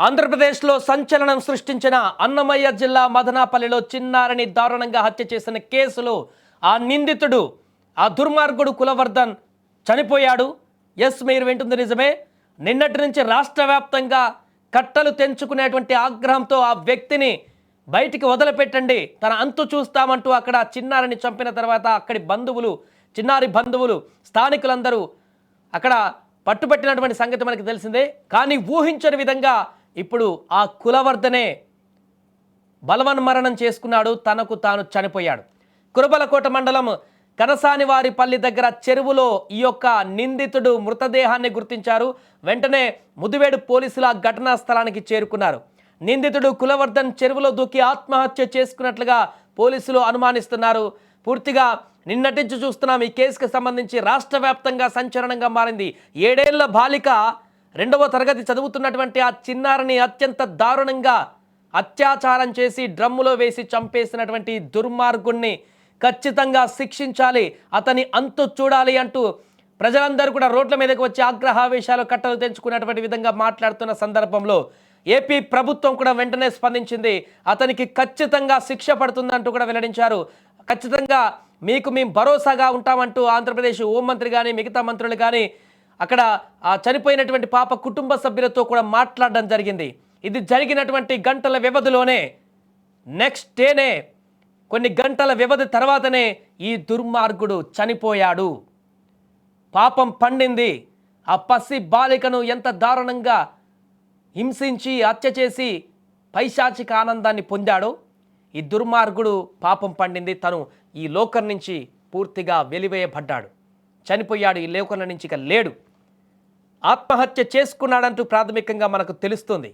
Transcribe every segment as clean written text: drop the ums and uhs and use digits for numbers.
ఆంధ్రప్రదేశ్లో సంచలనం సృష్టించిన అన్నమయ్య జిల్లా మదనాపల్లిలో చిన్నారిని దారుణంగా హత్య చేసిన కేసులో ఆ నిందితుడు ఆ దుర్మార్గుడు కులవర్ధన్ చనిపోయాడు. ఎస్, మీరు వింటుంది నిజమే. నిన్నటి నుంచి రాష్ట్ర వ్యాప్తంగా కట్టలు తెంచుకునేటువంటి ఆగ్రహంతో ఆ వ్యక్తిని బయటికి వదిలిపెట్టండి, తన అంతు చూస్తామంటూ అక్కడ చిన్నారిని చంపిన తర్వాత అక్కడి బంధువులు, చిన్నారి బంధువులు, స్థానికులందరూ అక్కడ పట్టుబట్టినటువంటి సంగతి మనకు తెలిసిందే. కానీ ఊహించని విధంగా ఇప్పుడు ఆ కులవర్ధనే బలవన్మరణం చేసుకున్నాడు, తనకు తాను చనిపోయాడు. కురబలకోట మండలం కనసానివారిపల్లి దగ్గర చెరువులో ఈ యొక్క నిందితుడు మృతదేహాన్ని గుర్తించారు. వెంటనే ముదివేడు పోలీసులు ఆ ఘటనా స్థలానికి చేరుకున్నారు. నిందితుడు కులవర్ధన్ చెరువులో దూకి ఆత్మహత్య చేసుకున్నట్లుగా పోలీసులు అనుమానిస్తున్నారు. పూర్తిగా నిన్నటి నుంచి చూస్తున్నాం. ఈ కేసుకు సంబంధించి రాష్ట్ర వ్యాప్తంగా సంచలనంగా మారింది. 7 ఏళ్ల బాలిక 2వ తరగతి చదువుతున్నటువంటి ఆ చిన్నారిని అత్యంత దారుణంగా అత్యాచారం చేసి డ్రమ్ములో వేసి చంపేసినటువంటి దుర్మార్గుణ్ణి ఖచ్చితంగా శిక్షించాలి, అతని అంతు చూడాలి అంటూ ప్రజలందరూ కూడా రోడ్ల మీదకి వచ్చి ఆగ్రహావేశాలు కట్టలు తెంచుకున్నటువంటి విధంగా మాట్లాడుతున్న సందర్భంలో ఏపీ ప్రభుత్వం కూడా వెంటనే స్పందించింది. అతనికి ఖచ్చితంగా శిక్ష పడుతుందంటూ కూడా వెల్లడించారు. ఖచ్చితంగా మీకు మేము భరోసాగా ఉంటామంటూ ఆంధ్రప్రదేశ్ హోంమంత్రి కానీ మిగతా మంత్రులు కానీ అక్కడ ఆ చనిపోయినటువంటి పాప కుటుంబ సభ్యులతో కూడా మాట్లాడడం జరిగింది. ఇది జరిగినటువంటి గంటల వ్యవధిలోనే, నెక్స్ట్ డేనే, కొన్ని గంటల వ్యవధి తర్వాతనే ఈ దుర్మార్గుడు చనిపోయాడు. పాపం పండింది. ఆ పసి బాలికను ఎంత దారుణంగా హింసించి హత్య చేసి పైశాచిక ఆనందాన్ని పొందాడో ఈ దుర్మార్గుడు పాపం పండింది. తను ఈ లోకం నుంచి పూర్తిగా వెలివేయబడ్డాడు, చనిపోయాడు, ఈ లోకం నుంచి ఇక లేడు. ఆత్మహత్య చేసుకున్నాడంటూ ప్రాథమికంగా మనకు తెలుస్తుంది.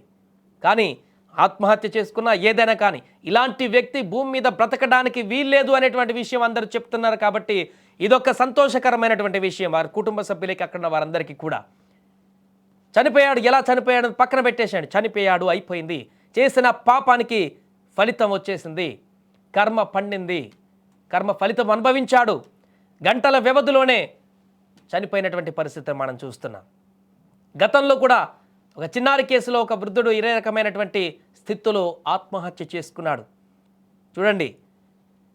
కానీ ఆత్మహత్య చేసుకున్నా ఏదైనా కానీ ఇలాంటి వ్యక్తి భూమి మీద బ్రతకడానికి వీల్లేదు అనేటువంటి విషయం అందరూ చెప్తున్నారు. కాబట్టి ఇదొక సంతోషకరమైనటువంటి విషయం వారి కుటుంబ సభ్యులకి, అక్కడ వారందరికీ కూడా. చనిపోయాడు, ఎలా చనిపోయాడు పక్కన పెట్టేశాడు. చనిపోయాడు, అయిపోయింది. చేసిన పాపానికి ఫలితం వచ్చేసింది, కర్మ పండింది, కర్మ ఫలితం అనుభవించాడు. గంటల వ్యవధిలోనే చనిపోయినటువంటి పరిస్థితిని మనం చూస్తున్నాం. గతంలో కూడా ఒక చిన్నారి కేసులో ఒక వృద్ధుడు ఇదే రకమైనటువంటి స్థితిలో ఆత్మహత్య చేసుకున్నాడు. చూడండి,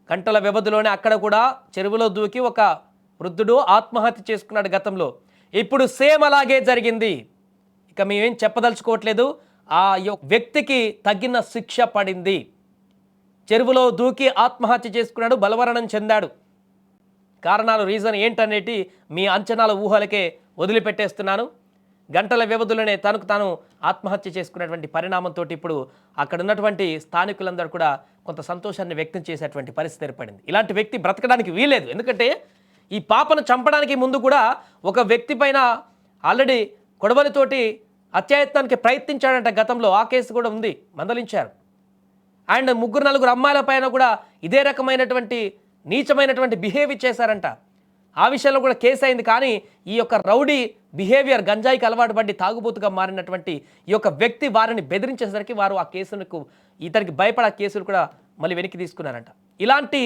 గంటల వ్యవధిలోనే అక్కడ కూడా చెరువులో దూకి ఒక వృద్ధుడు ఆత్మహత్య చేసుకున్నాడు గతంలో. ఇప్పుడు సేమ్ అలాగే జరిగింది. ఇక మేమేం చెప్పదలుచుకోవట్లేదు. ఆ వ్యక్తికి తగిన శిక్ష పడింది. చెరువులో దూకి ఆత్మహత్య చేసుకున్నాడు, బలవరణం చెందాడు. కారణాలు, రీజన్ ఏంటనేటి మీ అంచనాల ఊహలకే వదిలిపెట్టేస్తున్నాను. గంటల వ్యవధిలోనే తనకు తాను ఆత్మహత్య చేసుకున్నటువంటి పరిణామంతో ఇప్పుడు అక్కడ ఉన్నటువంటి స్థానికులందరూ కూడా కొంత సంతోషాన్ని వ్యక్తం చేసేటువంటి పరిస్థితి ఏర్పడింది. ఇలాంటి వ్యక్తి బ్రతకడానికి వీలేదు. ఎందుకంటే ఈ పాపను చంపడానికి ముందు కూడా ఒక వ్యక్తి పైన ఆల్రెడీ కొడవలితోటి అత్యాయత్నానికి ప్రయత్నించాడంట గతంలో. ఆ కేసు కూడా ఉంది, మందలించారు. అండ్ 3-4 అమ్మాయిల పైన కూడా ఇదే రకమైనటువంటి నీచమైనటువంటి బిహేవియర్ చేశారంట. ఆ విషయంలో కూడా కేసు అయింది. కానీ ఈ యొక్క రౌడీ బిహేవియర్, గంజాయికి అలవాటు పడి తాగుబోతుగా మారినటువంటి ఈ యొక్క వ్యక్తి వారిని బెదిరించేసరికి వారు ఆ కేసులకు, ఇతనికి భయపడి ఆ కేసులు కూడా మళ్ళీ వెనక్కి తీసుకున్నారంట. ఇలాంటి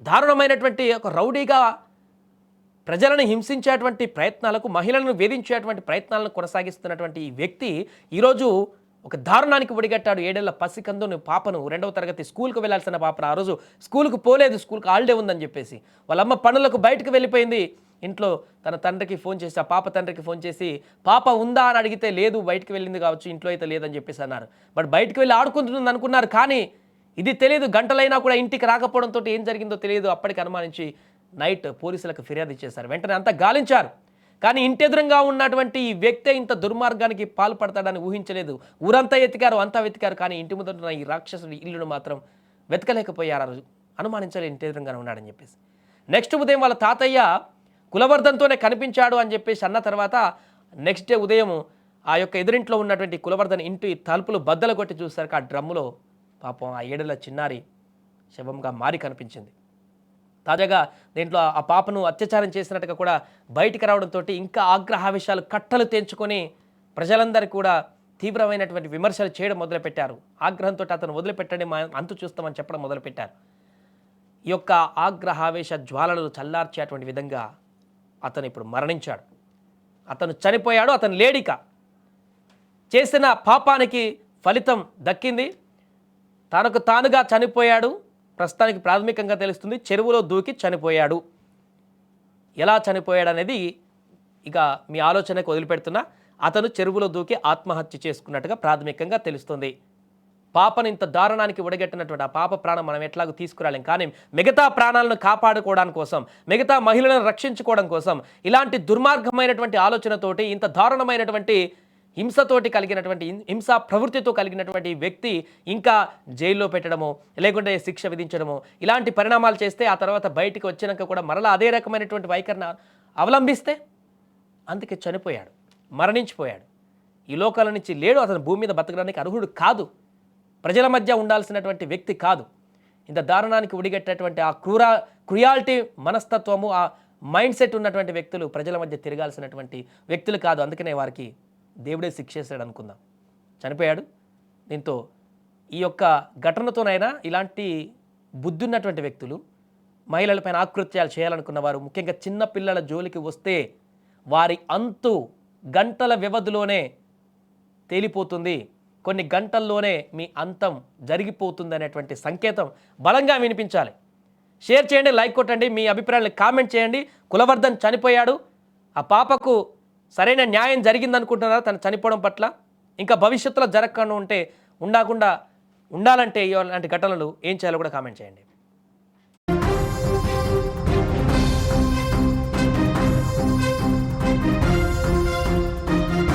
దారుణమైనటువంటి ఒక రౌడీగా ప్రజలను హింసించేటువంటి ప్రయత్నాలకు, మహిళలను వేధించేటువంటి ప్రయత్నాలను కొనసాగిస్తున్నటువంటి ఈ వ్యక్తి ఈరోజు ఒక దారుణానికి ఒడిగట్టాడు. 7 ఏళ్ల పసికందుని పాపను, 2వ తరగతి స్కూల్కి వెళ్లాల్సిన పాపను, ఆ రోజు స్కూల్కి పోలేదు, స్కూల్కి హాలిడే ఉందని చెప్పేసి వాళ్ళమ్మ పనులకు బయటకు వెళ్ళిపోయింది. ఇంట్లో తన తండ్రికి ఫోన్ చేసి, ఆ పాప తండ్రికి ఫోన్ చేసి పాప ఉందా అని అడిగితే లేదు, బయటకు వెళ్ళింది కావచ్చు, ఇంట్లో అయితే లేదని చెప్పేసి అన్నారు. బట్ బయటకు వెళ్ళి ఆడుకుంటుంది అనుకున్నారు. కానీ ఇది తెలియదు. గంటలైనా కూడా ఇంటికి రాకపోవడంతో ఏం జరిగిందో తెలియదు. అప్పటికి అనుమానించి నైట్ పోలీసులకు ఫిర్యాదు ఇచ్చేశారు. వెంటనే అంతా గాలించారు. కానీ ఇంటెదురుగా ఉన్నటువంటి ఈ వ్యక్తే ఇంత దుర్మార్గానికి పాల్పడతాడని ఊహించలేదు. ఊరంతా ఎతికారు, అంతా వెతికారు. కానీ ఇంటి ముందున్న ఈ రాక్షసుడి ఇల్లును మాత్రం వెతకలేకపోయారు. ఆ రోజు అనుమానించాలి ఇంటెదురుగానే ఉన్నాడని చెప్పేసి. నెక్స్ట్ ఉదయం వాళ్ళ తాతయ్య కులవర్ధన్తోనే కనిపించాడు అని చెప్పేసి అన్న తర్వాత నెక్స్ట్ డే ఉదయం ఆ యొక్క ఎదురింట్లో ఉన్నటువంటి కులవర్ధన్ ఇంటి తలుపులు బద్దలు కొట్టి చూసరికి ఆ డ్రమ్ములో పాపం ఆ 7 ఏళ్ల చిన్నారి శవంగా మారి కనిపించింది. తాజాగా దీంట్లో ఆ పాపను అత్యాచారం చేసినట్టుగా కూడా బయటికి రావడంతో ఇంకా ఆగ్రహావేశాలు కట్టలు తెంచుకొని ప్రజలందరూ కూడా తీవ్రమైనటువంటి విమర్శలు చేయడం మొదలుపెట్టారు. ఆగ్రహంతో అతను వదిలిపెట్టండి, మా అంతు చూస్తామని చెప్పడం మొదలుపెట్టారు. ఈ యొక్క ఆగ్రహావేశ జ్వాలలు చల్లార్చేటువంటి విధంగా అతను ఇప్పుడు మరణించాడు. అతను చనిపోయాడు, అతను లేడిక. చేసిన పాపానికి ఫలితం దక్కింది. తనకు తానుగా చనిపోయాడు. ప్రస్తుతానికి ప్రాథమికంగా తెలుస్తుంది చెరువులో దూకి చనిపోయాడు. ఎలా చనిపోయాడు అనేది ఇక మీ ఆలోచనకు వదిలిపెడుతున్నా. అతను చెరువులో దూకి ఆత్మహత్య చేసుకున్నట్టుగా ప్రాథమికంగా తెలుస్తుంది. పాపను ఇంత దారుణానికి ఒడిగట్టినటువంటి ఆ పాప ప్రాణం మనం ఎట్లాగో తీసుకురాలేం, కానీ మిగతా ప్రాణాలను కాపాడుకోవడం కోసం, మిగతా మహిళలను రక్షించుకోవడం కోసం ఇలాంటి దుర్మార్గమైనటువంటి ఆలోచనతోటి, ఇంత దారుణమైనటువంటి హింసతోటి కలిగినటువంటి హింసా ప్రవృత్తితో కలిగినటువంటి వ్యక్తి ఇంకా జైల్లో పెట్టడము, లేకుంటే శిక్ష విధించడము, ఇలాంటి పరిణామాలు చేస్తే ఆ తర్వాత బయటికి వచ్చినాక కూడా మరలా అదే రకమైనటువంటి వైఖరిని అవలంబిస్తే అందుకే చనిపోయాడు, మరణించిపోయాడు. ఈ లోకాల నుంచి లేడు. అతను భూమి మీద బతకడానికి అర్హుడు కాదు. ప్రజల మధ్య ఉండాల్సినటువంటి వ్యక్తి కాదు. ఇంత దారుణానికి ఉడిగట్టేటువంటి ఆ క్రుయాలిటీ మనస్తత్వము, ఆ మైండ్ సెట్ ఉన్నటువంటి వ్యక్తులు ప్రజల మధ్య తిరగాల్సినటువంటి వ్యక్తులు కాదు. అందుకనే వారికి దేవుడే శిక్షేశాడు అనుకుందాం. చనిపోయాడు. దీంతో ఈ యొక్క ఘటనతోనైనా ఇలాంటి బుద్ధి ఉన్నటువంటి వ్యక్తులు, మహిళలపైన ఆకృత్యాలు చేయాలనుకున్న వారు, ముఖ్యంగా చిన్న పిల్లల జోలికి వస్తే వారి అంతు గంటల వ్యవధిలోనే తేలిపోతుంది. కొన్ని గంటల్లోనే మీ అంతం జరిగిపోతుంది అనేటువంటి సంకేతం బలంగా వినిపించాలి. షేర్ చేయండి, లైక్ కొట్టండి, మీ అభిప్రాయాలను కామెంట్ చేయండి. కులవర్ధన్ చనిపోయాడు. ఆ పాపకు సరైన న్యాయం జరిగిందనుకుంటున్నారా తను చనిపోవడం పట్ల? ఇంకా భవిష్యత్తులో జరగకుండా ఉండాలంటే ఇలాంటి ఘటనలు ఏం చేయాలో కూడా కామెంట్ చేయండి.